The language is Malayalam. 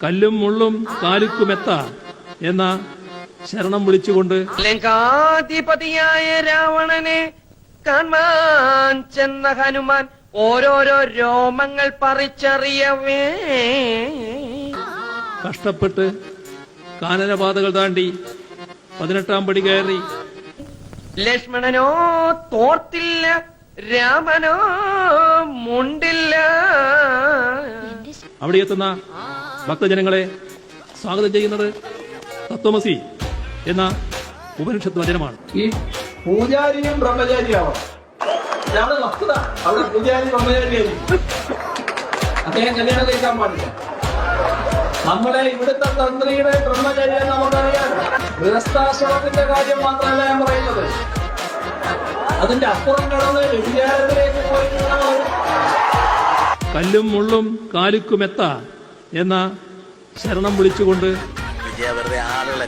കല്ലും മുള്ളും കാലിക്കുമെത്ത എന്ന ശരണം വിളിച്ചുകൊണ്ട് ലങ്കാധിപതിയായ രാവണനെ കാണാൻ ചെന്ന ഹനുമാൻ ഓരോരോ രോമങ്ങൾ പറിച്ചറിയവേ കഷ്ടപ്പെട്ട് കാനനപാതകൾ താണ്ടി 18-ാം പടി കയറി ലക്ഷ്മണനോ തോർത്തില്ല, രാമനോ മുണ്ടില്ല. അവിടെ എത്തുന്ന ഭക്തജനങ്ങളെ സ്വാഗതം ചെയ്യുന്നത് തത്വമസി എന്ന ഉപനിഷത്ത് വചനമാണ്. ഈ പൂജാരിയും ബ്രഹ്മചാരിയാവാം. ഇതാണ് വസ്തുത. അവിടെ പൂജാരി ബ്രഹ്മചാരിയായിരിക്കും. അദ്ദേഹം കല്യാണം കഴിക്കാൻ പാടില്ല. നമ്മുടെ ഇവിടുത്തെ തന്ത്രിയുടെ ബ്രഹ്മചര്യം നമുക്കറിയാം. ഗൃഹസ്ഥാശ്രമത്തിന്റെ കാര്യം മാത്രമല്ല ഞാൻ പറയുന്നത്, അതിന്റെ അപ്പുറം കടന്ന് വ്യഭിചാരത്തിലേക്ക് പോയിട്ടുള്ള കല്ലും മുള്ളും കാലിക്കുമെത്ത എന്ന ശരണം വിളിച്ചുകൊണ്ട് വെറുതെ ആളുകളെ